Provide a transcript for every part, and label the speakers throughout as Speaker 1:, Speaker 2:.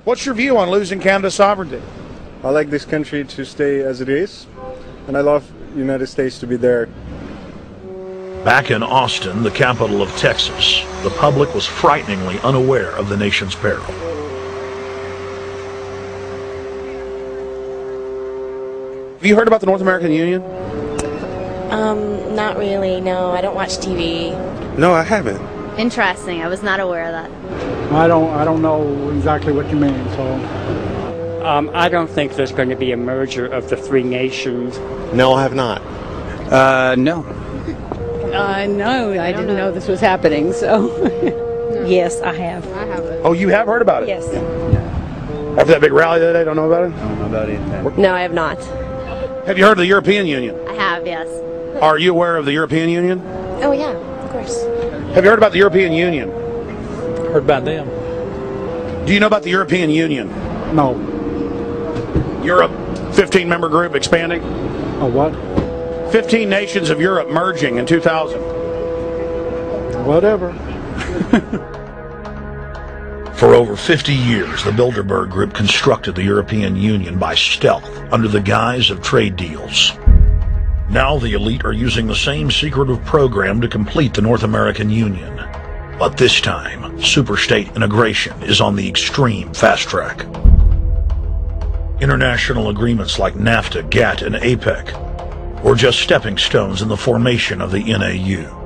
Speaker 1: What's your view on losing Canada's sovereignty?
Speaker 2: I like this country to stay as it is, and I love the United States to be there.
Speaker 3: Back in Austin, the capital of Texas, the public was frighteningly unaware of the nation's peril.
Speaker 1: Have you heard about the North American Union?
Speaker 4: Not really, no. I don't watch TV.
Speaker 2: No, I haven't.
Speaker 5: Interesting. I was not aware of that.
Speaker 6: I don't know exactly what you mean, so.
Speaker 7: I don't think there's going to be a merger of the three nations.
Speaker 2: No, I have not.
Speaker 7: No.
Speaker 8: No, I didn't know this was happening, so.
Speaker 4: No. Yes, I have.
Speaker 8: I haven't.
Speaker 1: Oh, you have heard about it?
Speaker 4: Yes.
Speaker 1: After that big rally the other day, don't know about it?
Speaker 2: I don't know about anything.
Speaker 4: No, I have not.
Speaker 1: Have you heard of the European Union?
Speaker 5: I have, yes.
Speaker 1: Are you aware of the European Union?
Speaker 4: Oh, yeah, of course.
Speaker 1: Have you heard about the European Union?
Speaker 7: Heard about them.
Speaker 1: Do you know about the European Union?
Speaker 6: No.
Speaker 1: Europe, 15-member group expanding?
Speaker 6: A what?
Speaker 1: 15 nations of Europe merging in 2000.
Speaker 6: Whatever.
Speaker 3: For over 50 years, the Bilderberg Group constructed the European Union by stealth under the guise of trade deals. Now the elite are using the same secretive program to complete the North American Union. But this time, superstate integration is on the extreme fast track. International agreements like NAFTA, GATT, and APEC were just stepping stones in the formation of the NAU.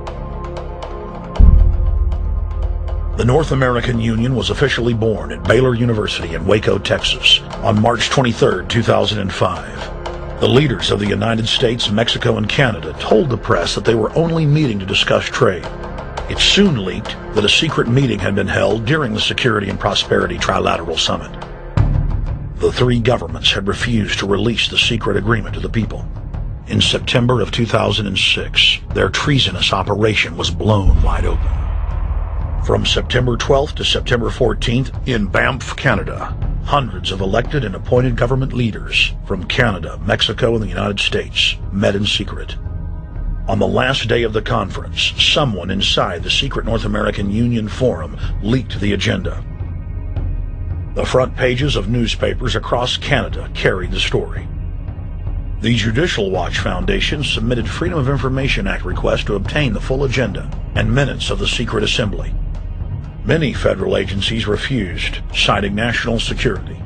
Speaker 3: The North American Union was officially born at Baylor University in Waco, Texas, on March 23, 2005. The leaders of the United States, Mexico, and Canada told the press that they were only meeting to discuss trade. It soon leaked that a secret meeting had been held during the Security and Prosperity Trilateral Summit. The three governments had refused to release the secret agreement to the people. In September of 2006, their treasonous operation was blown wide open. From September 12th to September 14th, in Banff, Canada, hundreds of elected and appointed government leaders from Canada, Mexico, and the United States met in secret. On the last day of the conference, someone inside the secret North American Union Forum leaked the agenda. The front pages of newspapers across Canada carried the story. The Judicial Watch Foundation submitted Freedom of Information Act requests to obtain the full agenda and minutes of the secret assembly. Many federal agencies refused, citing national security.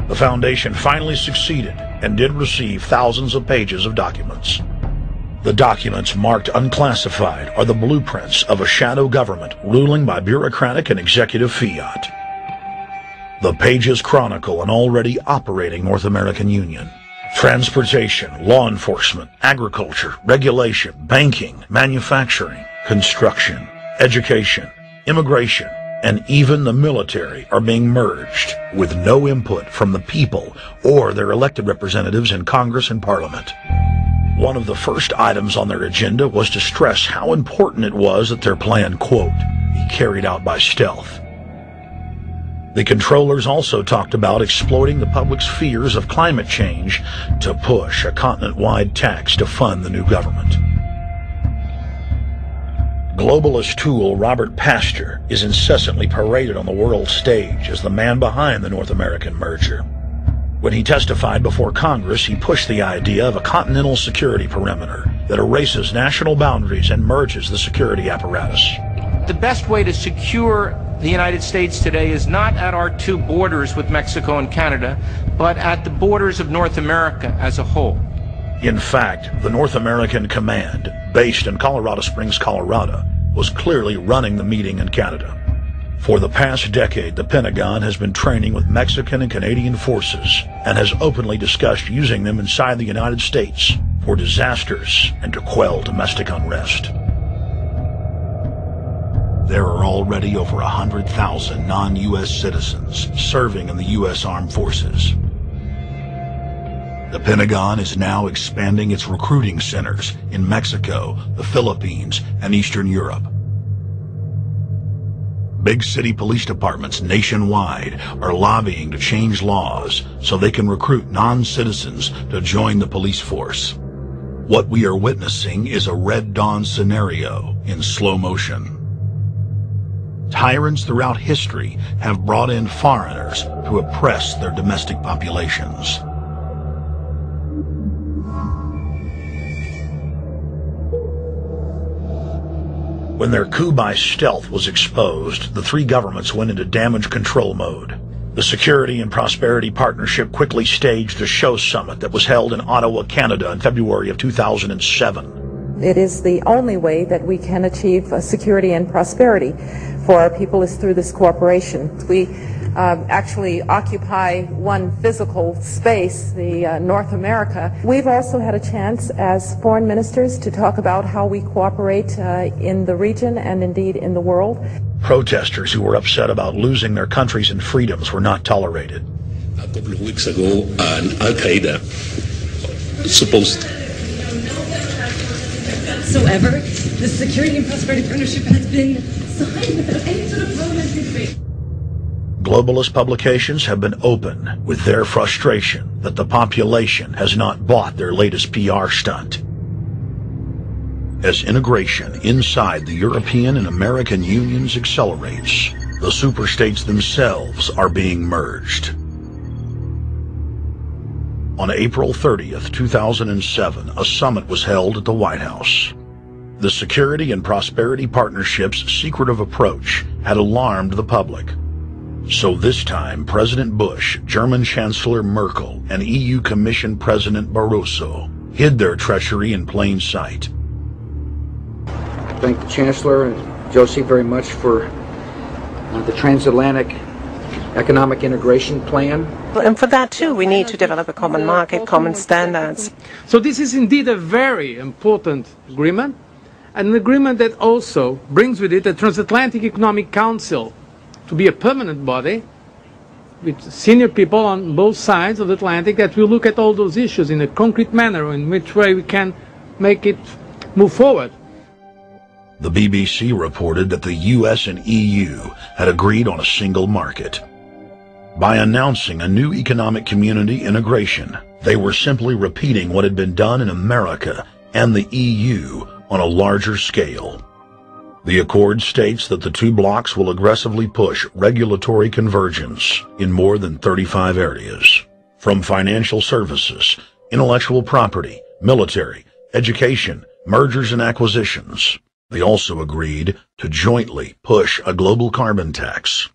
Speaker 3: The foundation finally succeeded and did receive thousands of pages of documents. The documents marked unclassified are the blueprints of a shadow government ruling by bureaucratic and executive fiat. The pages chronicle an already operating North American Union. Transportation, law enforcement, agriculture, regulation, banking, manufacturing, construction, education, immigration, and even the military are being merged with no input from the people or their elected representatives in Congress and Parliament. One of the first items on their agenda was to stress how important it was that their plan, quote, be carried out by stealth. The controllers also talked about exploiting the public's fears of climate change to push a continent-wide tax to fund the new government. Globalist tool Robert Pastor is incessantly paraded on the world stage as the man behind the North American merger. When he testified before Congress, he pushed the idea of a continental security perimeter that erases national boundaries and merges the security apparatus.
Speaker 9: The best way to secure the United States today is not at our two borders with Mexico and Canada, but at the borders of North America as a whole.
Speaker 3: In fact, the North American Command, based in Colorado Springs, Colorado, was clearly running the meeting in Canada. For the past decade, the Pentagon has been training with Mexican and Canadian forces and has openly discussed using them inside the United States for disasters and to quell domestic unrest. There are already over 100,000 non-U.S. citizens serving in the U.S. Armed Forces. The Pentagon is now expanding its recruiting centers in Mexico, the Philippines, and Eastern Europe. Big city police departments nationwide are lobbying to change laws so they can recruit non-citizens to join the police force. What we are witnessing is a Red Dawn scenario in slow motion. Tyrants throughout history have brought in foreigners to oppress their domestic populations. When their coup by stealth was exposed, the three governments went into damage control mode. The Security and Prosperity Partnership quickly staged a show summit that was held in Ottawa, Canada in February of 2007.
Speaker 10: It is the only way that we can achieve security and prosperity for our people is through this cooperation. We actually occupy one physical space, the North America. We've also had a chance as foreign ministers to talk about how we cooperate in the region and indeed in the world.
Speaker 3: Protesters who were upset about losing their countries and freedoms were not tolerated.
Speaker 11: A couple of weeks ago, Al-Qaeda supposed
Speaker 12: whatsoever. The Security and Prosperity Partnership has been signed without any sort of parliamentary debate.
Speaker 3: Globalist publications have been open with their frustration that the population has not bought their latest PR stunt. As integration inside the European and American unions accelerates, the superstates themselves are being merged. On April 30th, 2007, a summit was held at the White House. The Security and Prosperity Partnership's secretive approach had alarmed the public. So this time, President Bush, German Chancellor Merkel, and EU Commission President Barroso hid their treachery in plain sight.
Speaker 13: I thank the Chancellor and Josie very much for the transatlantic economic integration plan.
Speaker 14: And for that too, we need to develop a common market, common standards.
Speaker 15: So this is indeed a very important agreement, and an agreement that also brings with it a Transatlantic Economic Council to be a permanent body with senior people on both sides of the Atlantic that will look at all those issues in a concrete manner, in which way we can make it move forward.
Speaker 3: The BBC reported that the US and EU had agreed on a single market. By announcing a new economic community integration, they were simply repeating what had been done in America and the EU on a larger scale. The accord states that the two blocs will aggressively push regulatory convergence in more than 35 areas, from financial services, intellectual property, military, education, mergers and acquisitions. They also agreed to jointly push a global carbon tax.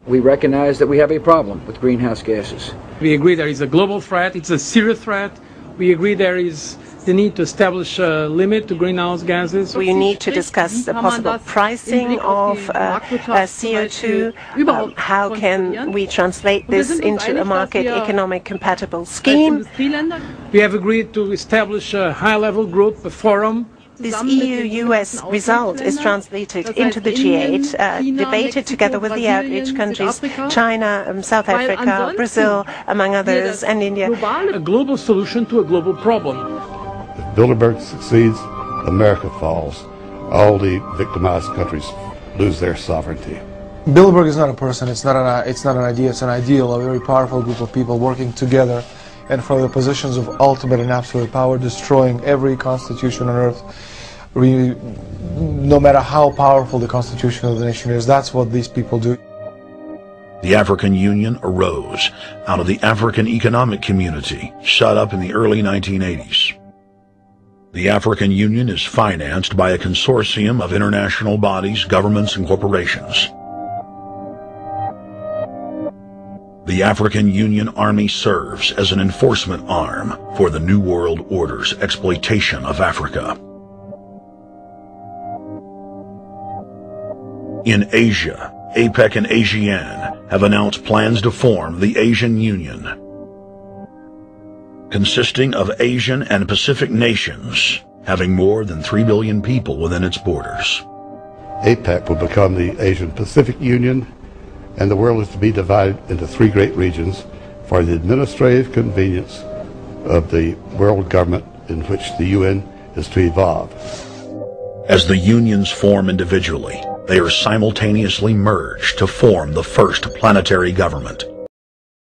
Speaker 13: We recognize that we have a problem with greenhouse gases.
Speaker 15: We agree there is a global threat, it's a serious threat. We agree there is the need to establish a limit to greenhouse gases.
Speaker 14: We need to discuss the possible pricing of CO2. How can we translate this into a market economic compatible scheme?
Speaker 15: We have agreed to establish a high-level group, a forum.
Speaker 14: This EU-US result is translated into the G8, debated together with the outreach countries, China, South Africa, Brazil, among others, and India.
Speaker 15: A global solution to a global problem.
Speaker 16: If Bilderberg succeeds, America falls. All the victimized countries lose their sovereignty.
Speaker 17: Bilderberg is not a person, it's not an idea, it's an ideal, a very powerful group of people working together and from the positions of ultimate and absolute power, destroying every constitution on earth, no matter how powerful the constitution of the nation is. That's what these people do.
Speaker 3: The African Union arose out of the African Economic Community, set up in the early 1980s. The African Union is financed by a consortium of international bodies, governments, and corporations. The African Union Army serves as an enforcement arm for the New World Order's exploitation of Africa. In Asia, APEC and ASEAN have announced plans to form the Asian Union, consisting of Asian and Pacific nations, having more than 3 billion people within its borders.
Speaker 16: APEC will become the Asian Pacific Union, and the world is to be divided into 3 great regions for the administrative convenience of the world government in which the UN is to evolve.
Speaker 3: As the unions form individually, they are simultaneously merged to form the first planetary government.